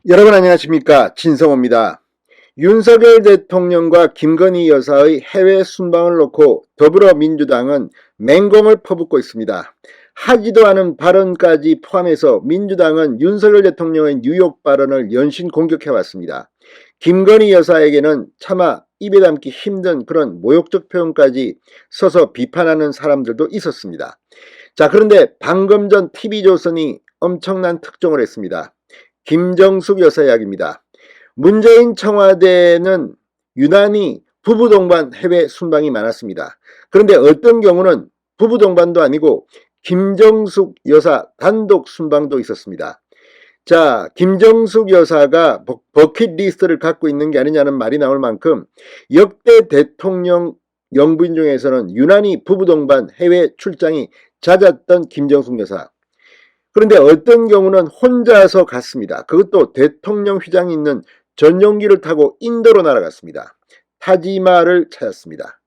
여러분 안녕하십니까, 진성호입니다. 윤석열 대통령과 김건희 여사의 해외 순방을 놓고 더불어민주당은 맹공을 퍼붓고 있습니다. 하지도 않은 발언까지 포함해서 민주당은 윤석열 대통령의 뉴욕 발언을 연신 공격해왔습니다. 김건희 여사에게는 차마 입에 담기 힘든 그런 모욕적 표현까지 써서 비판하는 사람들도 있었습니다. 자, 그런데 방금 전 TV조선이 엄청난 특종을 했습니다. 김정숙 여사 이야기입니다. 문재인 청와대는 유난히 부부 동반 해외 순방이 많았습니다. 그런데 어떤 경우는 부부 동반도 아니고 김정숙 여사 단독 순방도 있었습니다. 자, 김정숙 여사가 버킷리스트를 갖고 있는 게 아니냐는 말이 나올 만큼 역대 대통령 영부인 중에서는 유난히 부부 동반 해외 출장이 잦았던 김정숙 여사. 그런데 어떤 경우는 혼자서 갔습니다. 그것도 대통령 휘장이 있는 전용기를 타고 인도로 날아갔습니다. 타지마를 찾았습니다.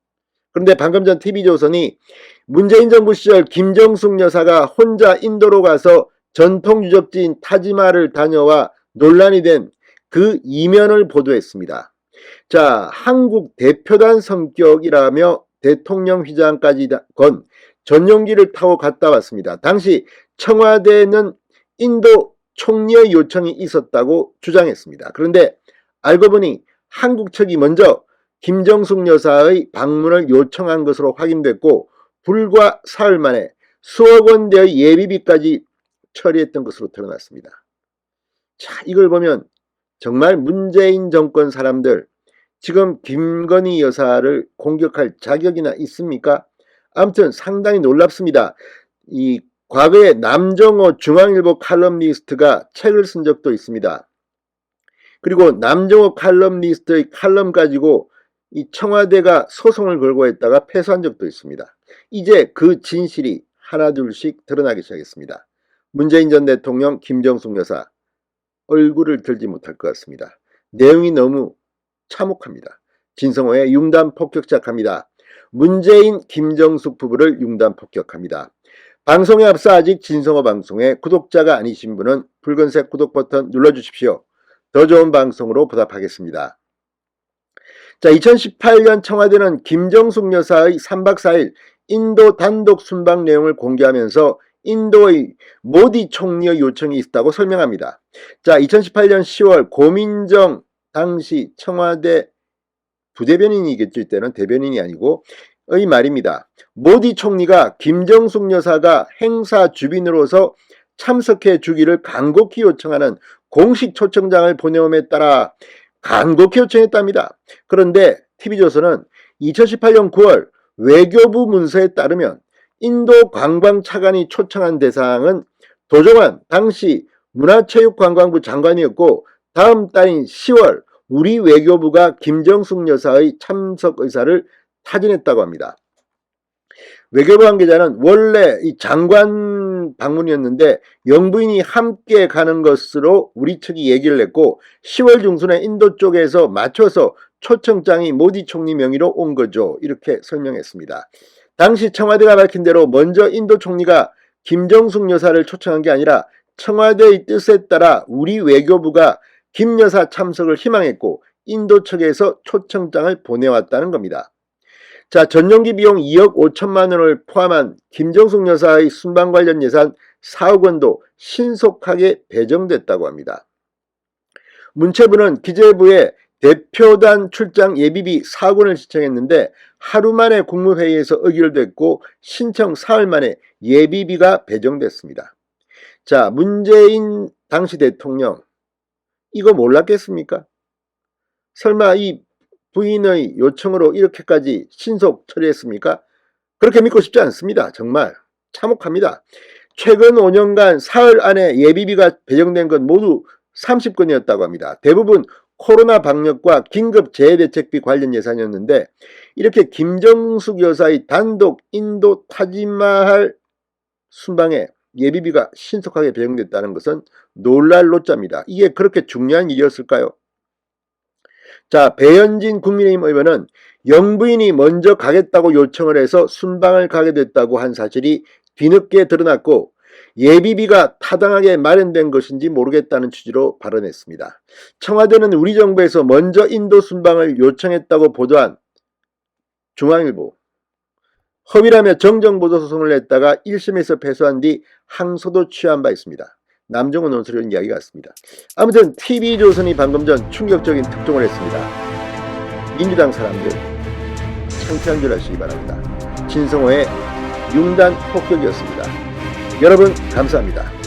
그런데 방금 전 TV조선이 문재인 정부 시절 김정숙 여사가 혼자 인도로 가서 전통 유적지인 타지마를 다녀와 논란이 된 그 이면을 보도했습니다. 자, 한국 대표단 성격이라며 대통령 휘장까지 건 전용기를 타고 갔다 왔습니다. 당시 청와대는 인도 총리의 요청이 있었다고 주장했습니다. 그런데 알고 보니 한국 측이 먼저 김정숙 여사의 방문을 요청한 것으로 확인됐고 불과 사흘 만에 수억 원대의 예비비까지 처리했던 것으로 드러났습니다. 자, 이걸 보면 정말 문재인 정권 사람들 지금 김건희 여사를 공격할 자격이나 있습니까? 아무튼 상당히 놀랍습니다. 이 과거에 남정호 중앙일보 칼럼니스트가 책을 쓴 적도 있습니다. 그리고 남정호 칼럼니스트의 칼럼 가지고 이 청와대가 소송을 걸고 했다가 패소한 적도 있습니다. 이제 그 진실이 하나둘씩 드러나기 시작했습니다. 문재인 전 대통령, 김정숙 여사 얼굴을 들지 못할 것 같습니다. 내용이 너무 참혹합니다. 진성호의 융단 폭격작합니다. 문재인, 김정숙 부부를 융단 폭격합니다. 방송에 앞서 아직 진성호 방송에 구독자가 아니신 분은 붉은색 구독 버튼 눌러주십시오. 더 좋은 방송으로 보답하겠습니다. 자, 2018년 청와대는 김정숙 여사의 3박 4일 인도 단독 순방 내용을 공개하면서 인도의 모디 총리의 요청이 있다고 설명합니다. 자, 2018년 10월 고민정 당시 청와대 부대변인이겠죠. 이때는 대변인이 아니고 의 말입니다. 모디 총리가 김정숙 여사가 행사 주빈으로서 참석해 주기를 간곡히 요청하는 공식 초청장을 보내옴에 따라 간곡히 요청했답니다. 그런데 TV조선은 2018년 9월 외교부 문서에 따르면 인도 관광차관이 초청한 대상은 도종환 당시 문화체육관광부 장관이었고 다음 달인 10월 우리 외교부가 김정숙 여사의 참석 의사를 타진했다고 합니다. 외교부 관계자는 원래 이 장관 방문이었는데 영부인이 함께 가는 것으로 우리 측이 얘기를 했고 10월 중순에 인도 쪽에서 맞춰서 초청장이 모디 총리 명의로 온 거죠. 이렇게 설명했습니다. 당시 청와대가 밝힌 대로 먼저 인도 총리가 김정숙 여사를 초청한 게 아니라 청와대의 뜻에 따라 우리 외교부가 김 여사 참석을 희망했고 인도 측에서 초청장을 보내왔다는 겁니다. 자, 전용기 비용 2억 5천만 원을 포함한 김정숙 여사의 순방 관련 예산 4억 원도 신속하게 배정됐다고 합니다. 문체부는 기재부에 대표단 출장 예비비 4억 원을 신청했는데 하루 만에 국무회의에서 의결됐고 신청 사흘 만에 예비비가 배정됐습니다. 자, 문재인 당시 대통령 이거 몰랐겠습니까? 설마 이 부인의 요청으로 이렇게까지 신속 처리했습니까? 그렇게 믿고 싶지 않습니다. 정말 참혹합니다. 최근 5년간 사흘 안에 예비비가 배정된 건 모두 30건이었다고 합니다. 대부분 코로나 방역과 긴급 재해대책비 관련 예산이었는데 이렇게 김정숙 여사의 단독 인도 타지마할 순방에 예비비가 신속하게 배정됐다는 것은 놀랄 노자입니다. 이게 그렇게 중요한 일이었을까요? 자, 배현진 국민의힘 의원은 영부인이 먼저 가겠다고 요청을 해서 순방을 가게 됐다고 한 사실이 뒤늦게 드러났고 예비비가 타당하게 마련된 것인지 모르겠다는 취지로 발언했습니다. 청와대는 우리 정부에서 먼저 인도 순방을 요청했다고 보도한 중앙일보, 허위라며 정정보도소송을 냈다가 1심에서 패소한 뒤 항소도 취한 바 있습니다. 남정호 논설위원 이야기 같습니다. 아무튼 TV조선이 방금 전 충격적인 특종을 했습니다. 민주당 사람들 창피한 줄 아시기 바랍니다. 진성호의 융단 폭격이었습니다. 여러분 감사합니다.